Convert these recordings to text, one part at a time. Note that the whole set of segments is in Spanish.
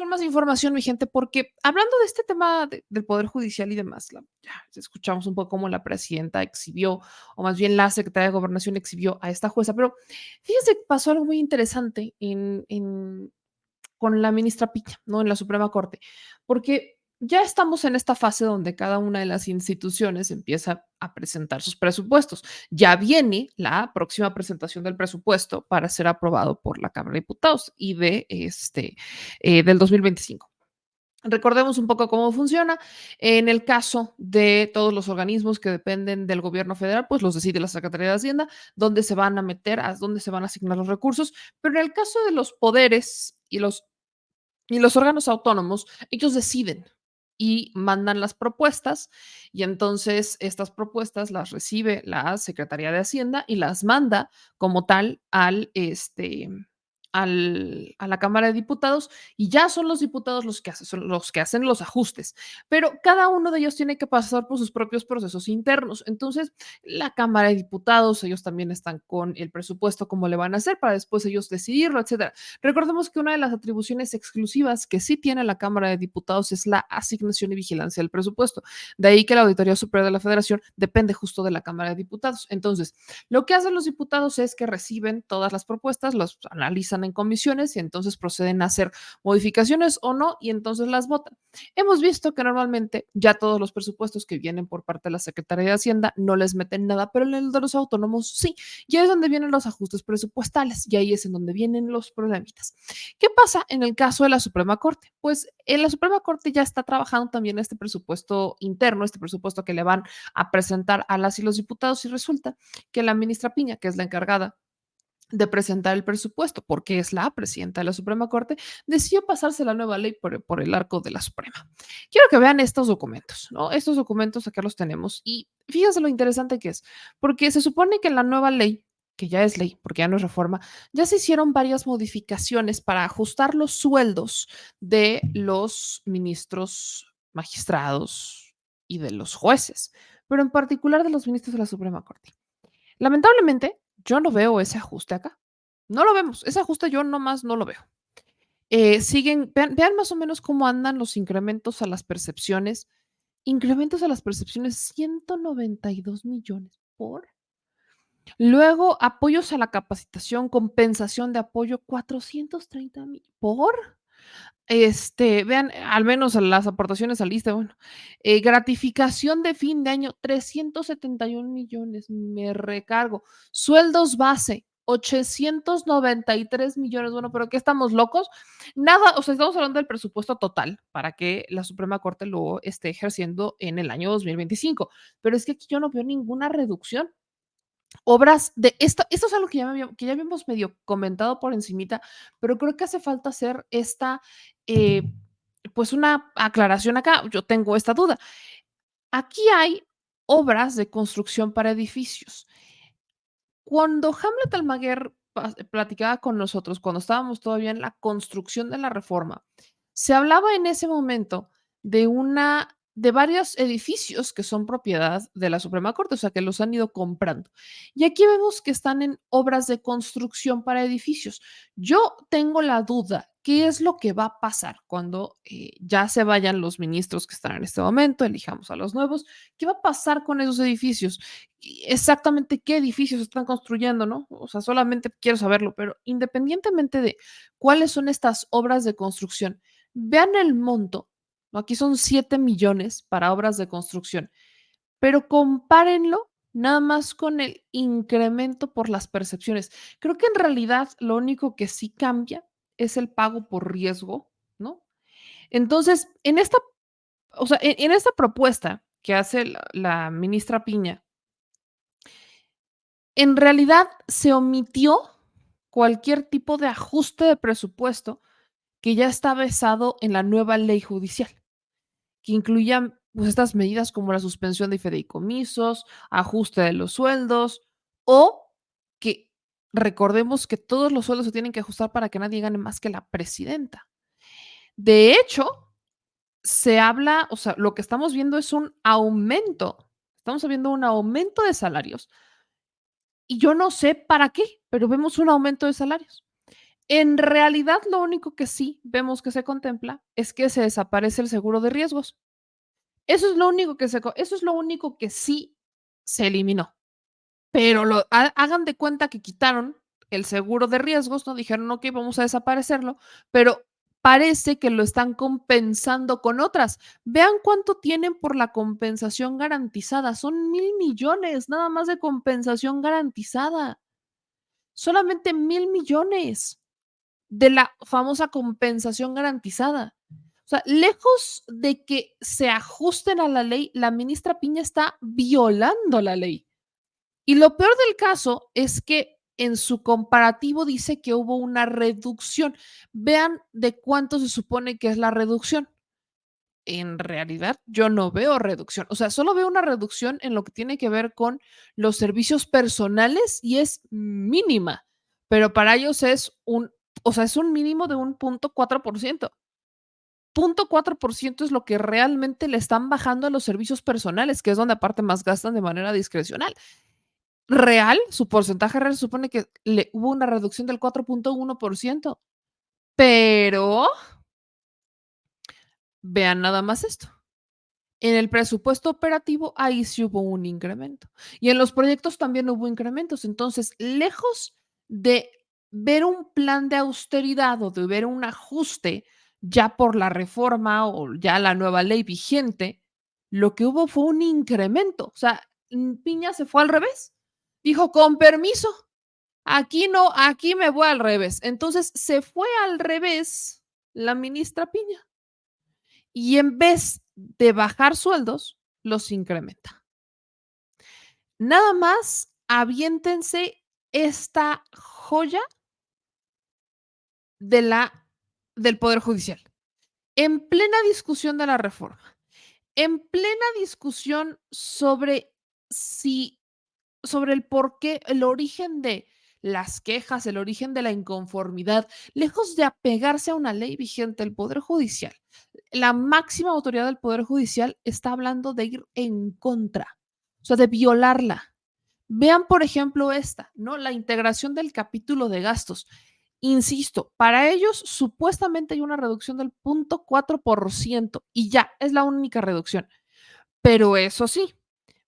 con más información, mi gente, porque hablando de este tema del Poder Judicial y demás, ya escuchamos un poco cómo la presidenta exhibió, o más bien la secretaria de Gobernación exhibió a esta jueza, pero fíjense que pasó algo muy interesante con la ministra Piña, ¿no? En la Suprema Corte, porque ya estamos en esta fase donde cada una de las instituciones empieza a presentar sus presupuestos. Ya viene la próxima presentación del presupuesto para ser aprobado por la Cámara de Diputados y del 2025. Recordemos un poco cómo funciona. En el caso de todos los organismos que dependen del gobierno federal, pues los decide la Secretaría de Hacienda, dónde se van a meter, a dónde se van a asignar los recursos. Pero en el caso de los poderes y los órganos autónomos, ellos deciden y mandan las propuestas, y entonces estas propuestas las recibe la Secretaría de Hacienda y las manda como tal a la Cámara de Diputados, y ya son los diputados los que hacen los ajustes, pero cada uno de ellos tiene que pasar por sus propios procesos internos. Entonces, la Cámara de Diputados, ellos también están con el presupuesto, cómo le van a hacer para después ellos decidirlo, etcétera. Recordemos que una de las atribuciones exclusivas que sí tiene la Cámara de Diputados es la asignación y vigilancia del presupuesto. De ahí que la Auditoría Superior de la Federación depende justo de la Cámara de Diputados. Entonces, lo que hacen los diputados es que reciben todas las propuestas, los analizan en comisiones y entonces proceden a hacer modificaciones o no, y entonces las votan. Hemos visto que normalmente ya todos los presupuestos que vienen por parte de la Secretaría de Hacienda no les meten nada, pero en el de los autónomos sí. Y ahí es donde vienen los ajustes presupuestales, y ahí es en donde vienen los problemitas. ¿Qué pasa en el caso de la Suprema Corte? Pues en la Suprema Corte ya está trabajando también este presupuesto interno, este presupuesto que le van a presentar a las y los diputados, y resulta que la ministra Piña, que es la encargada de presentar el presupuesto, porque es la presidenta de la Suprema Corte, decidió pasarse la nueva ley por el arco de la Suprema. Quiero que vean estos documentos, ¿no? Estos documentos acá los tenemos, y fíjense lo interesante que es, porque se supone que en la nueva ley, que ya es ley, porque ya no es reforma, ya se hicieron varias modificaciones para ajustar los sueldos de los ministros, magistrados y de los jueces, pero en particular de los ministros de la Suprema Corte. Lamentablemente, yo no veo ese ajuste acá. No lo vemos. Ese ajuste yo nomás no lo veo. Vean más o menos cómo andan los incrementos a las percepciones. Incrementos a las percepciones, 192 millones por. Luego, apoyos a la capacitación, compensación de apoyo, 430 mil por. Vean, al menos las aportaciones al ISSSTE, bueno, gratificación de fin de año, 371 millones, me recargo. Sueldos base, 893 millones. Bueno, pero ¿qué estamos locos? Nada, o sea, estamos hablando del presupuesto total para que la Suprema Corte lo esté ejerciendo en el año 2025, pero es que aquí yo no veo ninguna reducción. Obras de esto es algo que ya habíamos medio comentado por encimita, pero creo que hace falta hacer eh, pues, una aclaración acá. Yo tengo esta duda. Aquí hay obras de construcción para edificios. Cuando Hamlet Almaguer platicaba con nosotros, cuando estábamos todavía en la construcción de la reforma, se hablaba en ese momento de varios edificios que son propiedad de la Suprema Corte, o sea, que los han ido comprando. Y aquí vemos que están en obras de construcción para edificios. Yo tengo la duda, ¿qué es lo que va a pasar cuando ya se vayan los ministros que están en este momento, elijamos a los nuevos? ¿Qué va a pasar con esos edificios? Y exactamente qué edificios están construyendo, ¿no? O sea, solamente quiero saberlo, pero independientemente de cuáles son estas obras de construcción, vean el monto, ¿no? Aquí son 7 millones para obras de construcción, pero compárenlo nada más con el incremento por las percepciones. Creo que en realidad lo único que sí cambia es el pago por riesgo, ¿no? Entonces, o sea, en esta propuesta que hace la ministra Piña, en realidad se omitió cualquier tipo de ajuste de presupuesto que ya está basado en la nueva ley judicial, que incluían, pues, estas medidas como la suspensión de fideicomisos, ajuste de los sueldos, o que recordemos que todos los sueldos se tienen que ajustar para que nadie gane más que la presidenta. De hecho, se habla, o sea, lo que estamos viendo es un aumento, estamos viendo un aumento de salarios, y yo no sé para qué, pero vemos un aumento de salarios. En realidad, lo único que sí vemos que se contempla es que se desaparece el seguro de riesgos. Eso es lo único que sí se eliminó. Pero hagan de cuenta que quitaron el seguro de riesgos, ¿no? Dijeron: "Okey, vamos a desaparecerlo", pero parece que lo están compensando con otras. Vean cuánto tienen por la compensación garantizada, son 1,000,000,000 nada más de compensación garantizada, solamente 1,000,000,000 de la famosa compensación garantizada. O sea, lejos de que se ajusten a la ley, la ministra Piña está violando la ley. Y lo peor del caso es que en su comparativo dice que hubo una reducción. Vean de cuánto se supone que es la reducción. En realidad, yo no veo reducción. O sea, solo veo una reducción en lo que tiene que ver con los servicios personales y es mínima, pero para ellos o sea, es un mínimo de un 0,4%. 0,4% es lo que realmente le están bajando a los servicios personales, que es donde aparte más gastan de manera discrecional. Real, su porcentaje real se supone que le hubo una reducción del 4,1%, pero vean nada más esto. En el presupuesto operativo, ahí sí hubo un incremento. Y en los proyectos también hubo incrementos. Entonces, lejos de ver un plan de austeridad o de ver un ajuste ya por la reforma o ya la nueva ley vigente, lo que hubo fue un incremento. O sea, Piña se fue al revés. Dijo, con permiso, aquí no, aquí me voy al revés. Entonces se fue al revés la ministra Piña y en vez de bajar sueldos, los incrementa. Nada más aviéntense esta joya de del Poder Judicial. En plena discusión de la reforma, en plena discusión si sobre el por qué, el origen de las quejas, el origen de la inconformidad, lejos de apegarse a una ley vigente, el Poder Judicial, la máxima autoridad del Poder Judicial está hablando de ir en contra, o sea, de violarla. Vean, por ejemplo, esta, ¿no? La integración del capítulo de gastos. Insisto, para ellos supuestamente hay una reducción del 0,4% y ya, es la única reducción. Pero eso sí,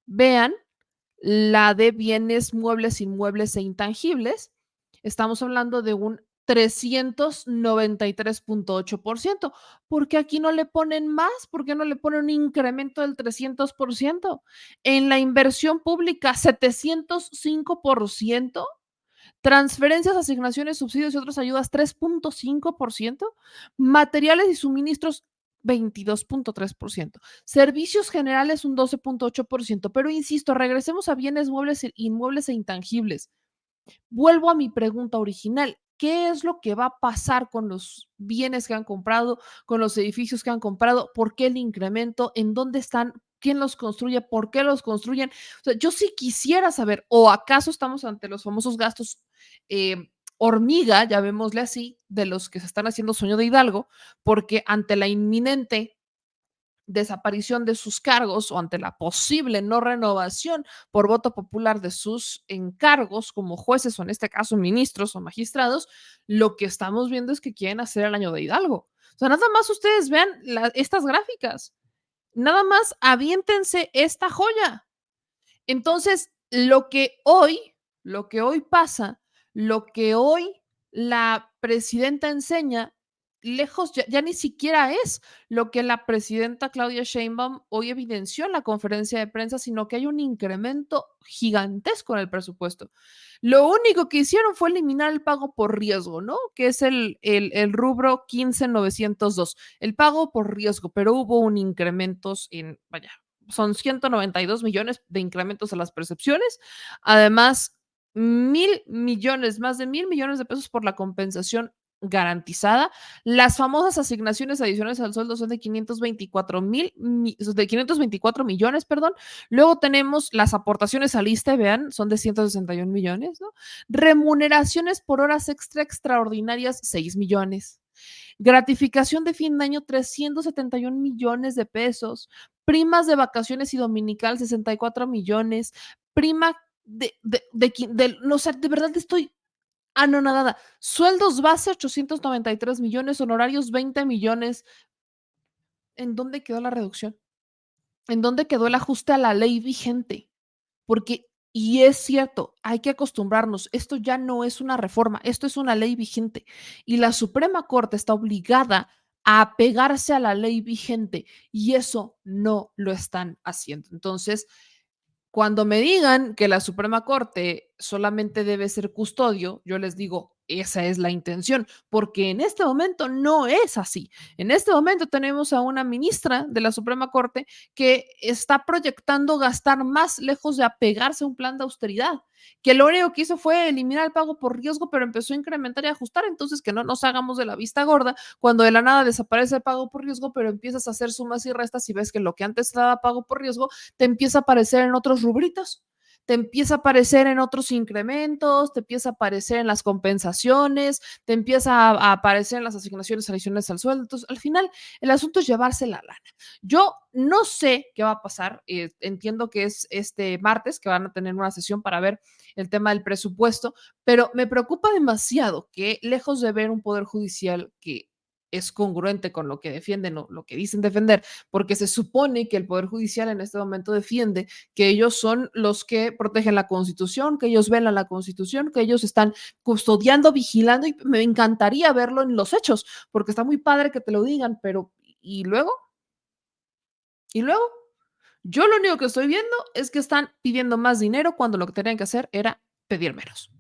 vean la de bienes muebles, inmuebles e intangibles, estamos hablando de un 393,8%. ¿Por qué aquí no le ponen más? ¿Por qué no le ponen un incremento del 300%? En la inversión pública, 705%. Transferencias, asignaciones, subsidios y otras ayudas, 3,5%. Materiales y suministros, 22,3%. Servicios generales, un 12,8%. Pero insisto, regresemos a bienes muebles, inmuebles e intangibles. Vuelvo a mi pregunta original. ¿Qué es lo que va a pasar con los bienes que han comprado, con los edificios que han comprado? ¿Por qué el incremento? ¿En dónde están? ¿Quién los construye? ¿Por qué los construyen? O sea, yo sí quisiera saber, ¿o acaso estamos ante los famosos gastos hormiga, llamémosle así, de los que se están haciendo sueño de Hidalgo? Porque ante la inminente desaparición de sus cargos o ante la posible no renovación por voto popular de sus encargos como jueces o en este caso ministros o magistrados, lo que estamos viendo es que quieren hacer el año de Hidalgo. O sea, nada más ustedes vean estas gráficas, nada más aviéntense esta joya. Entonces, lo que hoy pasa, lo que hoy la presidenta enseña, lejos ya ni siquiera es lo que la presidenta Claudia Sheinbaum hoy evidenció en la conferencia de prensa, sino que hay un incremento gigantesco en el presupuesto. Lo único que hicieron fue eliminar el pago por riesgo, ¿no? Que es el rubro 15,902, el pago por riesgo, pero hubo un incremento vaya, son 192 millones de incrementos a las percepciones. Además, 1,000,000,000, más de 1,000,000,000 de pesos por la compensación garantizada. Las famosas asignaciones adicionales al sueldo son de 524 millones, perdón. Luego tenemos las aportaciones al ISSSTE, vean, son de 161 millones, ¿no? Remuneraciones por horas extraordinarias, 6 millones. Gratificación de fin de año, 371 millones de pesos. Primas de vacaciones y dominical, 64 millones. Prima no sé, de verdad estoy Anonadada. Sueldos base 893 millones, honorarios 20 millones. ¿En dónde quedó la reducción? ¿En dónde quedó el ajuste a la ley vigente? Porque, y es cierto, hay que acostumbrarnos, esto ya no es una reforma, esto es una ley vigente y la Suprema Corte está obligada a apegarse a la ley vigente y eso no lo están haciendo. Entonces, cuando me digan que la Suprema Corte solamente debe ser custodio, yo les digo, esa es la intención, porque en este momento no es así. En este momento tenemos a una ministra de la Suprema Corte que está proyectando gastar más lejos de apegarse a un plan de austeridad, que lo único que hizo fue eliminar el pago por riesgo, pero empezó a incrementar y ajustar. Entonces, que no nos hagamos de la vista gorda cuando de la nada desaparece el pago por riesgo, pero empiezas a hacer sumas y restas y ves que lo que antes daba pago por riesgo te empieza a aparecer en otros rubritos, te empieza a aparecer en otros incrementos, te empieza a aparecer en las compensaciones, te empieza a aparecer en las asignaciones adicionales al sueldo. Entonces, al final, el asunto es llevarse la lana. Yo no sé qué va a pasar. Entiendo que es este martes que van a tener una sesión para ver el tema del presupuesto, pero me preocupa demasiado que lejos de ver un poder judicial que es congruente con lo que defienden o lo que dicen defender, porque se supone que el Poder Judicial en este momento defiende que ellos son los que protegen la Constitución, que ellos velan la Constitución, que ellos están custodiando, vigilando, y me encantaría verlo en los hechos, porque está muy padre que te lo digan, pero ¿y luego? ¿Y luego? Yo lo único que estoy viendo es que están pidiendo más dinero cuando lo que tenían que hacer era pedir menos.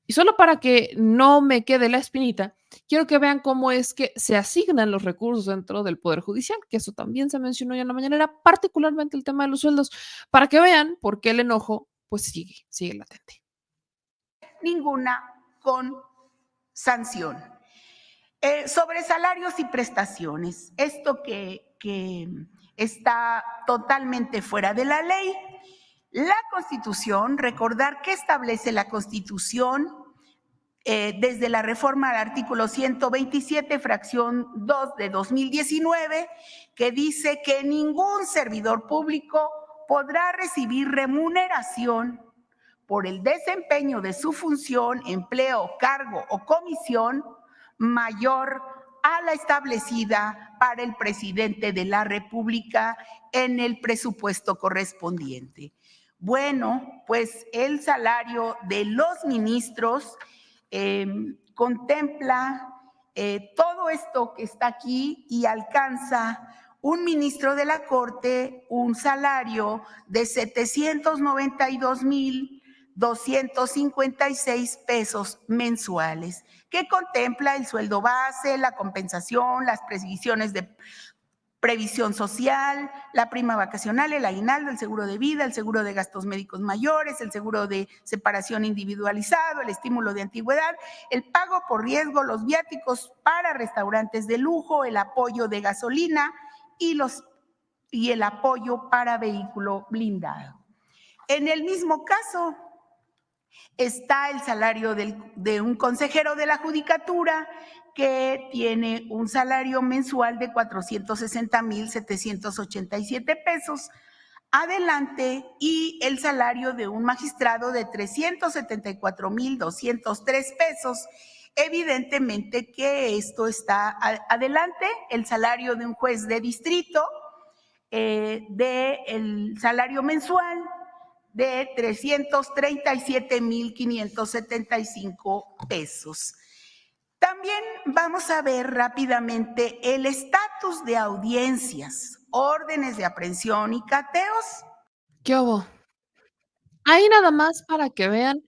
Y solo para que no me quede la espinita, quiero que vean cómo es que se asignan los recursos dentro del Poder Judicial, que eso también se mencionó ya en la mañanera, particularmente el tema de los sueldos, para que vean por qué el enojo pues sigue latente. Ninguna con sanción. Sobre salarios y prestaciones, esto que está totalmente fuera de la ley. La Constitución, recordar que establece la Constitución desde la reforma al artículo 127, fracción 2 de 2019, que dice que ningún servidor público podrá recibir remuneración por el desempeño de su función, empleo, cargo o comisión mayor a la establecida para el presidente de la República en el presupuesto correspondiente. Bueno, pues el salario de los ministros contempla todo esto que está aquí y alcanza un ministro de la Corte un salario de 792,256 pesos mensuales, que contempla el sueldo base, la compensación, las previsiones de previsión social, la prima vacacional, el aguinaldo, el seguro de vida, el seguro de gastos médicos mayores, el seguro de separación individualizado, el estímulo de antigüedad, el pago por riesgo, los viáticos para restaurantes de lujo, el apoyo de gasolina y el apoyo para vehículo blindado. En el mismo caso está el salario de un consejero de la judicatura, que tiene un salario mensual de 460,787 pesos adelante, y el salario de un magistrado de 374,203 pesos. Evidentemente que esto está adelante. El salario de un juez de distrito, del salario mensual de 337,575 pesos. También vamos a ver rápidamente el estatus de audiencias, órdenes de aprehensión y cateos. ¿Qué hubo? Ahí nada más para que vean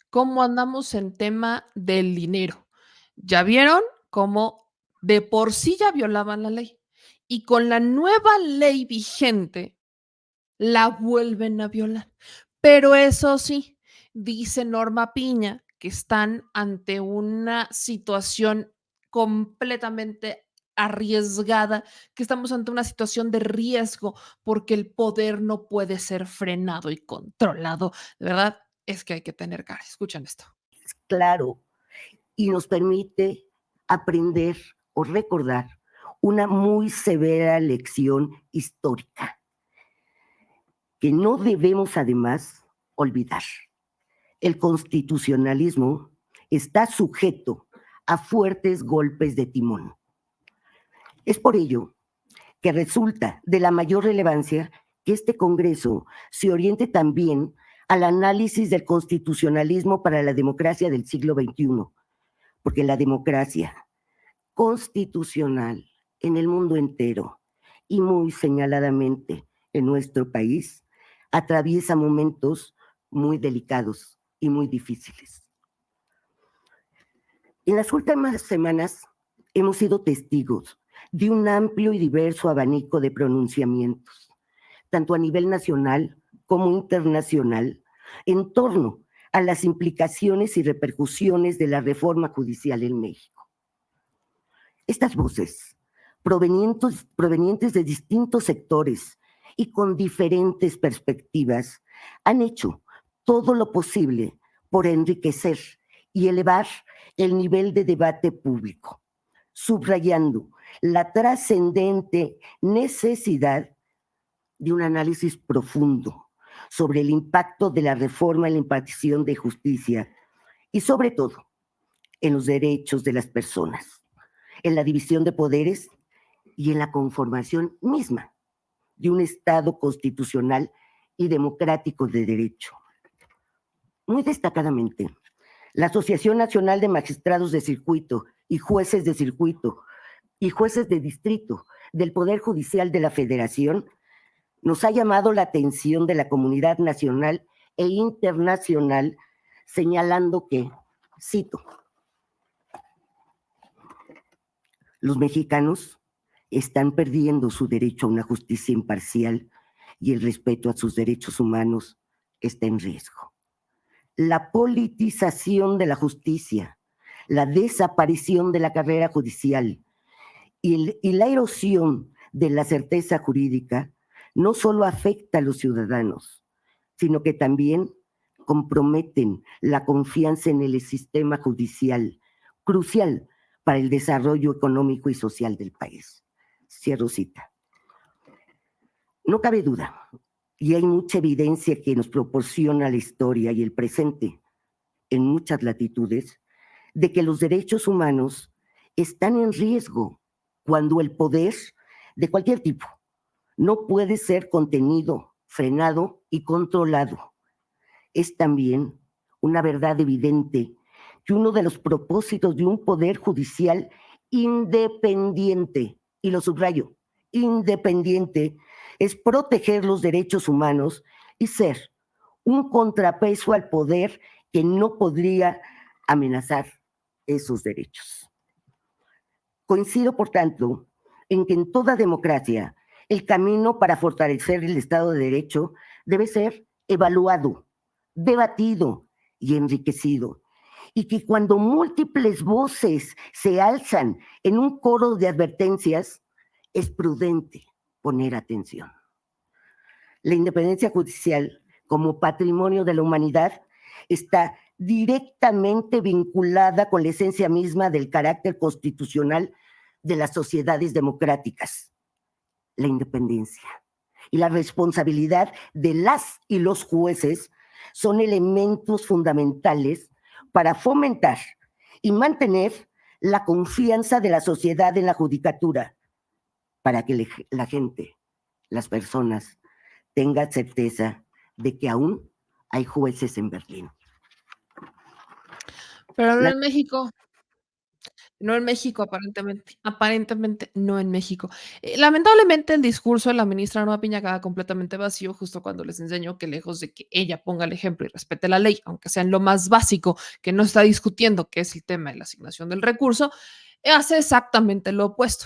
cómo andamos en tema del dinero. ¿Ya vieron cómo de por sí ya violaban la ley? Y con la nueva ley vigente la vuelven a violar. Pero eso sí, dice Norma Piña que están ante una situación completamente arriesgada, que estamos ante una situación de riesgo porque el poder no puede ser frenado y controlado. De verdad, es que hay que tener cara. Escuchen esto. Claro, y nos permite aprender o recordar una muy severa lección histórica que no debemos además olvidar. El constitucionalismo está sujeto a fuertes golpes de timón. Es por ello que resulta de la mayor relevancia que este Congreso se oriente también al análisis del constitucionalismo para la democracia del siglo XXI, porque la democracia constitucional en el mundo entero y muy señaladamente en nuestro país atraviesa momentos muy delicados y muy difíciles. En las últimas semanas hemos sido testigos de un amplio y diverso abanico de pronunciamientos, tanto a nivel nacional como internacional, en torno a las implicaciones y repercusiones de la reforma judicial en México. Estas voces, provenientes de distintos sectores y con diferentes perspectivas, han hecho todo lo posible por enriquecer y elevar el nivel de debate público, subrayando la trascendente necesidad de un análisis profundo sobre el impacto de la reforma en la impartición de justicia y, sobre todo, en los derechos de las personas, en la división de poderes y en la conformación misma de un Estado constitucional y democrático de derecho. Muy destacadamente, la Asociación Nacional de Magistrados de Circuito y Jueces de Circuito y Jueces de Distrito del Poder Judicial de la Federación nos ha llamado la atención de la comunidad nacional e internacional, señalando que, cito, los mexicanos están perdiendo su derecho a una justicia imparcial y el respeto a sus derechos humanos está en riesgo. La politización de la justicia, la desaparición de la carrera judicial y la erosión de la certeza jurídica no solo afecta a los ciudadanos, sino que también comprometen la confianza en el sistema judicial, crucial para el desarrollo económico y social del país. Cierro cita. No cabe duda, y hay mucha evidencia que nos proporciona la historia y el presente en muchas latitudes, de que los derechos humanos están en riesgo cuando el poder de cualquier tipo no puede ser contenido, frenado y controlado. Es también una verdad evidente que uno de los propósitos de un poder judicial independiente, y lo subrayo, independiente, es proteger los derechos humanos y ser un contrapeso al poder que no podría amenazar esos derechos. Coincido, por tanto, en que en toda democracia el camino para fortalecer el Estado de Derecho debe ser evaluado, debatido y enriquecido, y que cuando múltiples voces se alzan en un coro de advertencias, es prudente poner atención. La independencia judicial, como patrimonio de la humanidad, está directamente vinculada con la esencia misma del carácter constitucional de las sociedades democráticas. La independencia y la responsabilidad de las y los jueces son elementos fundamentales para fomentar y mantener la confianza de la sociedad en la judicatura, para que la gente, las personas, tengan certeza de que aún hay jueces en Berlín. Pero no en México. No en México, aparentemente no en México. Lamentablemente, el discurso de la ministra Norma Piña queda completamente vacío, justo cuando les enseño que lejos de que ella ponga el ejemplo y respete la ley, aunque sea en lo más básico, que no está discutiendo, que es el tema de la asignación del recurso, hace exactamente lo opuesto.